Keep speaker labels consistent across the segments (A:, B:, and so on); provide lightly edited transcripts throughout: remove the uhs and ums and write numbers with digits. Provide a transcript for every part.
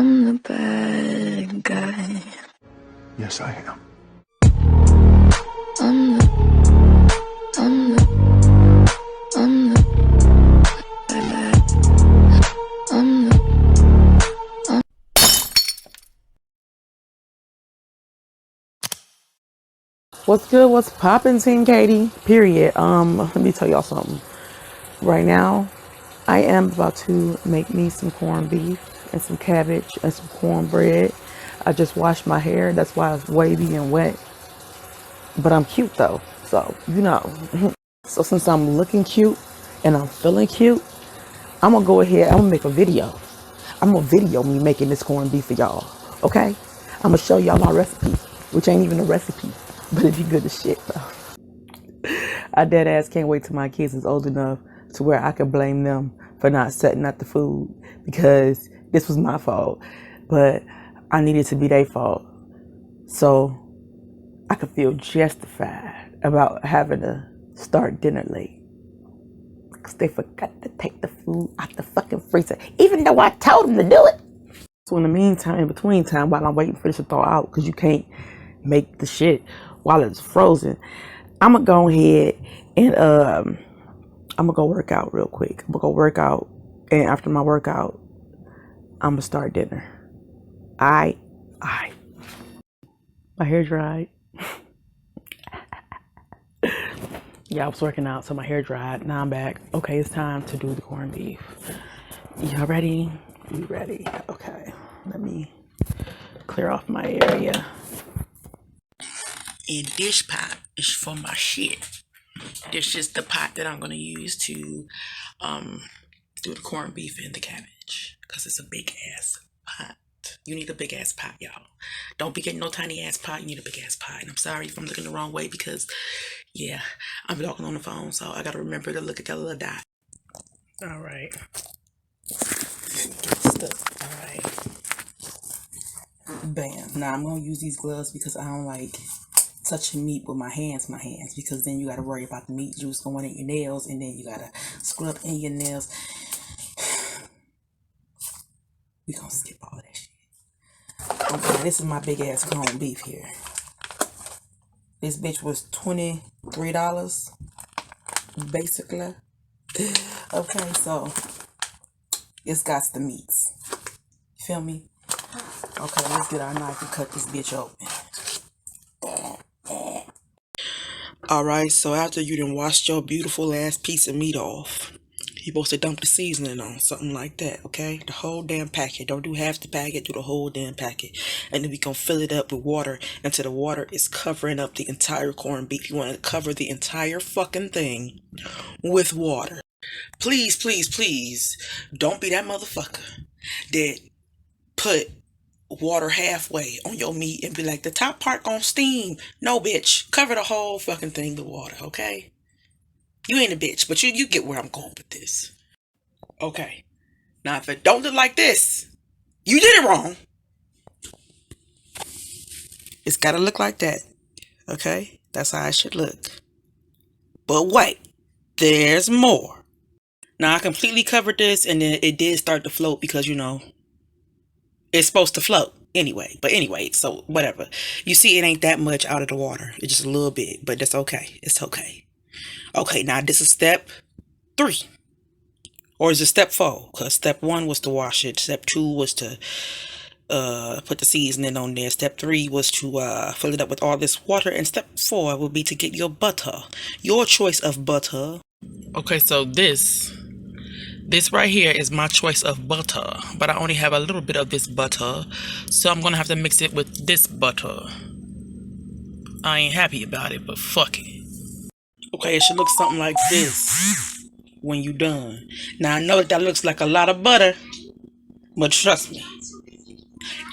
A: I'm the bad guy.
B: Yes, I am.
A: I'm the bad. I'm the
C: What's good? What's poppin', Team Katie? Period. Let me tell y'all something. Right now, I am about to make me some corned beef and some cabbage and some cornbread. I just washed my hair. That's why it's wavy and wet. But I'm cute though, so you know. So since I'm looking cute and I'm feeling cute, I'm gonna go ahead. I'm gonna make a video. I'm gonna video me making this corned beef for y'all. Okay? I'm gonna show y'all my recipe, which ain't even a recipe, but it be good as shit though. I dead ass can't wait till my kids is old enough to where I can blame them for not setting up the food because this was my fault, but I needed to be their fault. So I could feel justified about having to start dinner late because they forgot to take the food out the fucking freezer, even though I told them to do it. So in the meantime, in between time, while I'm waiting for this to thaw out, because you can't make the shit while it's frozen, I'm gonna go ahead and I'm gonna go work out real quick. I'm gonna go work out, and after my workout, I'm gonna start dinner. My hair dried. Yeah, I was working out, so my hair dried. Now I'm back. Okay, it's time to do the corned beef. Y'all ready? You ready? Okay, let me clear off my area. And this pot is for my shit. This is the pot that I'm gonna use to do the corned beef and the cabbage, because it's a big ass pot. You need a big ass pot, y'all. Don't be getting no tiny ass pot. You need a big ass pot. And I'm sorry if I'm looking the wrong way because, yeah, I'm talking on the phone, so I gotta remember to look at that little dot. All right. Get stuck. All right. Bam. Now I'm gonna use these gloves because I don't like touching meat with my hands, because then you gotta worry about the meat juice going in your nails, and then you gotta scrub in your nails. We gonna skip all that shit. Okay, this is my big ass corned beef here. This bitch was $23, basically. Okay, so it's got the meats. Feel me? Okay, let's get our knife and cut this bitch open. Alright, so after you done washed your beautiful ass piece of meat off, you're supposed to dump the seasoning on, something like that, okay? The whole damn packet. Don't do half the packet, do the whole damn packet. And then we gonna fill it up with water until the water is covering up the entire corned beef. You want to cover the entire fucking thing with water. Please, please, please, don't be that motherfucker that put water halfway on your meat and be like, the top part gonna steam. No, bitch. Cover the whole fucking thing with water, okay? You ain't a bitch, but you get where I'm going with this. Okay. Now, if it don't look like this, you did it wrong. It's gotta look like that, okay? That's how it should look. But wait, there's more. Now, I completely covered this, and then it did start to float because, you know, it's supposed to float anyway. But anyway, so whatever. You see, it ain't that much out of the water. It's just a little bit, but that's okay. It's okay. Okay, now this is step 3. Or is it step 4? Because step 1 was to wash it. Step 2 was to put the seasoning on there. Step 3 was to fill it up with all this water. And step 4 will be to get your butter. Your choice of butter. Okay, so this right here is my choice of butter. But I only have a little bit of this butter. So I'm going to have to mix it with this butter. I ain't happy about it, but fuck it. Okay, it should look something like this when you done. Now, I know that looks like a lot of butter, but trust me,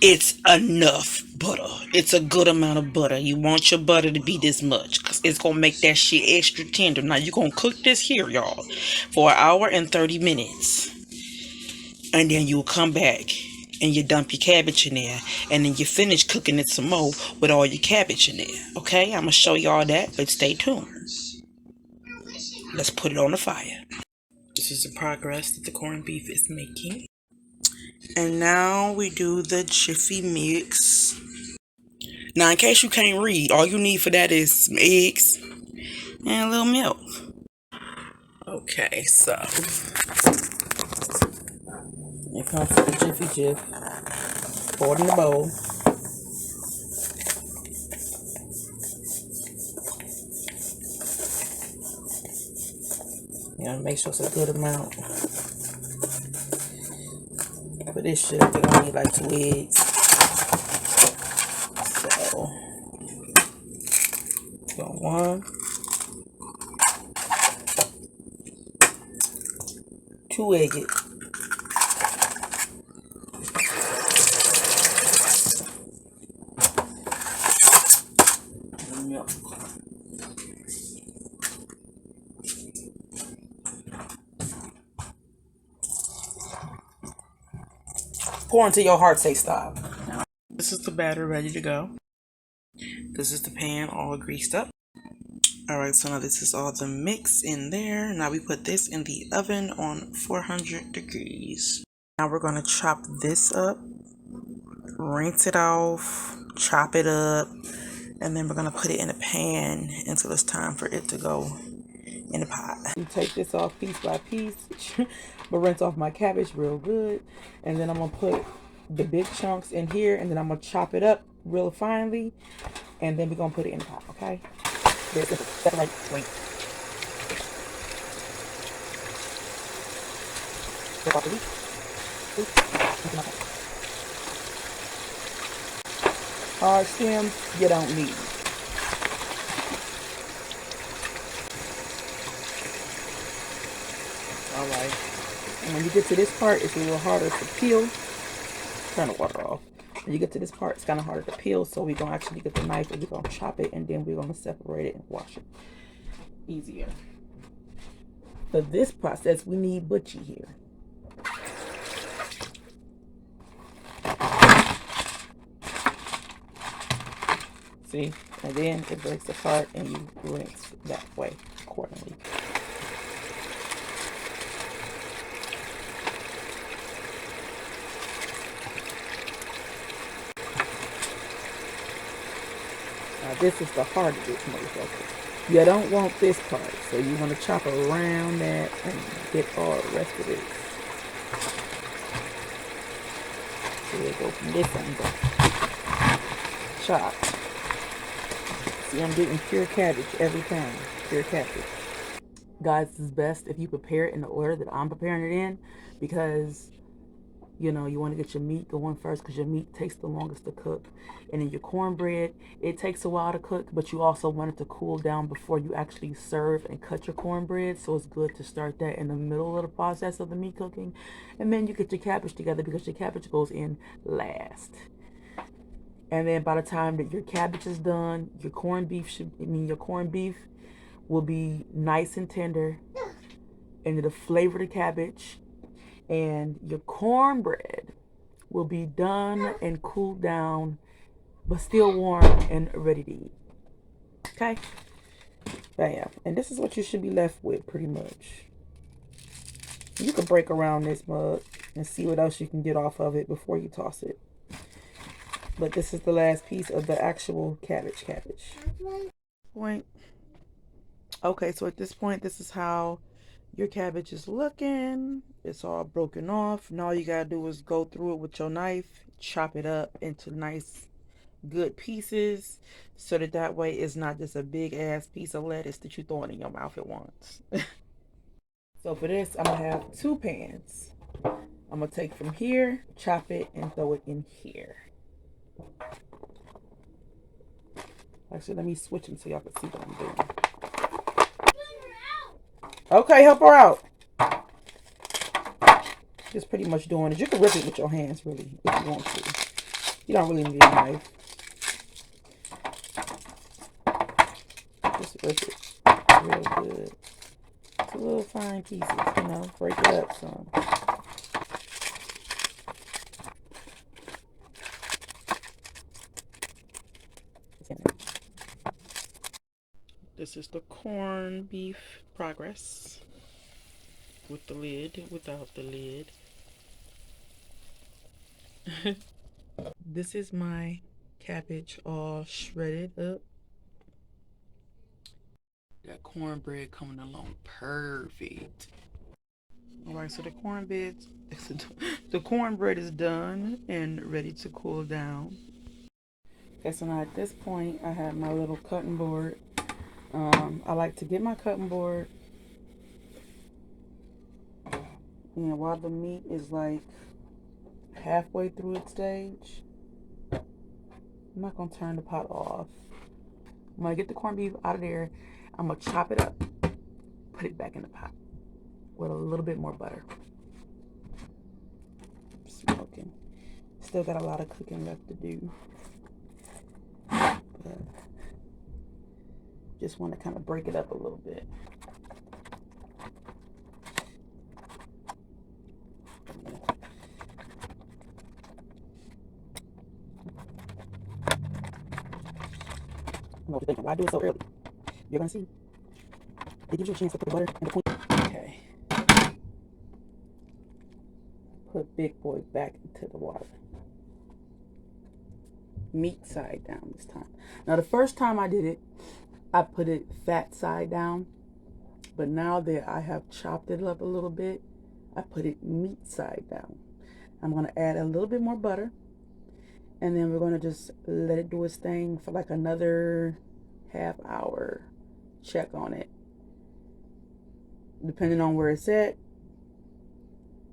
C: it's enough butter. It's a good amount of butter. You want your butter to be this much because it's going to make that shit extra tender. Now, you're going to cook this here, y'all, for 1 hour and 30 minutes. And then you'll come back and you dump your cabbage in there. And then you finish cooking it some more with all your cabbage in there. Okay, I'm going to show y'all that, but stay tuned. Let's put it on the fire. This is the progress that the corned beef is making. And now we do the Jiffy mix. Now, in case you can't read, all you need for that is some eggs and a little milk. Okay, so it comes to the Jiffy Jif. Pour it in the bowl. Make sure it's a good amount. For this shit, we're gonna need like 2 eggs. So, go 1, 2 eggs. Milk. Pour until your heart say stop. This is the batter ready to go. This is the pan all greased up. Alright, so now this is all the mix in there. Now we put this in the oven on 400 degrees. Now we're going to chop this up, rinse it off, chop it up, and then we're going to put it in a pan until it's time for it to go in the pot. You take this off piece by piece, but rinse off my cabbage real good, and then I'm going to put the big chunks in here, and then I'm going to chop it up real finely, and then we're going to put it in the pot, okay? There's a separate link. Hard stems, you don't need. Alright. And when you get to this part, it's a little harder to peel. Turn the water off. When you get to this part, it's kind of harder to peel, so we're going to actually get the knife and we're going to chop it, and then we're going to separate it and wash it. Easier. For this process, we need butchie here. See? And then it breaks apart and you rinse that way accordingly. Now this is the heart of this motherfucker. You don't want this part, so you want to chop around that and get all the rest of it. So we'll go from this angle. Chop. See, I'm getting pure cabbage every time. Pure cabbage. Guys, this is best if you prepare it in the order that I'm preparing it in, because you know, you want to get your meat going first because your meat takes the longest to cook. And then your cornbread, it takes a while to cook, but you also want it to cool down before you actually serve and cut your cornbread. So it's good to start that in the middle of the process of the meat cooking. And then you get your cabbage together because your cabbage goes in last. And then by the time that your cabbage is done, your corned beef will be nice and tender. And it'll flavor the cabbage. And your cornbread will be done and cooled down, but still warm and ready to eat. Okay? Bam. And this is what you should be left with, pretty much. You can break around this mug and see what else you can get off of it before you toss it. But this is the last piece of the actual cabbage. Point. Okay, so at this point, this is how your cabbage is looking. It's all broken off. Now all you gotta do is go through it with your knife, chop it up into nice, good pieces, so that way it's not just a big ass piece of lettuce that you throwing in your mouth at once. So for this, I'm gonna have 2 pans. I'm gonna take from here, chop it, and throw it in here. Actually, let me switch them so y'all can see what I'm doing. Okay, help her out. Just pretty much doing it. You can rip it with your hands, really, if you want to. You don't really need a knife. Just rip it real good. It's a little fine pieces, you know. Break it up some. This is the corned beef progress. With the lid, without the lid. This is my cabbage all shredded up. That cornbread coming along perfect. All right, so the cornbread is done and ready to cool down. Okay, so now at this point, I have my little cutting board. I like to get my cutting board, and while the meat is like halfway through its stage, I'm not gonna turn the pot off. I'm gonna get the corned beef out of there. I'm gonna chop it up, put it back in the pot with a little bit more butter. Smoking. Still got a lot of cooking left to do. But just want to kind of break it up a little bit. I know what you're thinking. Why do it so early? You're gonna see. It gives you a chance to put the butter in between. Okay. Put Big Boy back into the water. Meat side down this time. Now the first time I did it, I put it fat side down. But now that I have chopped it up a little bit, I put it meat side down. I'm going to add a little bit more butter. And then we're going to just let it do its thing for like another half hour. Check on it. Depending on where it's at,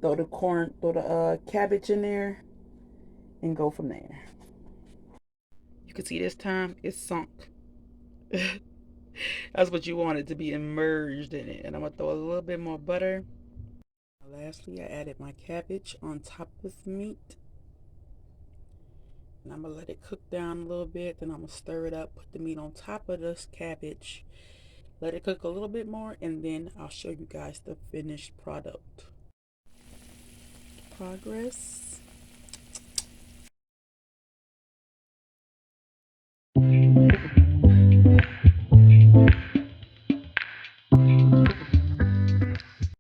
C: throw the cabbage in there and go from there. You can see this time it's sunk. That's what you want it to be, immersed in it. And I'm going to throw a little bit more butter. Lastly, I added my cabbage on top of the meat. And I'm going to let it cook down a little bit. Then I'm going to stir it up, put the meat on top of this cabbage. Let it cook a little bit more, and then I'll show you guys the finished product. Progress.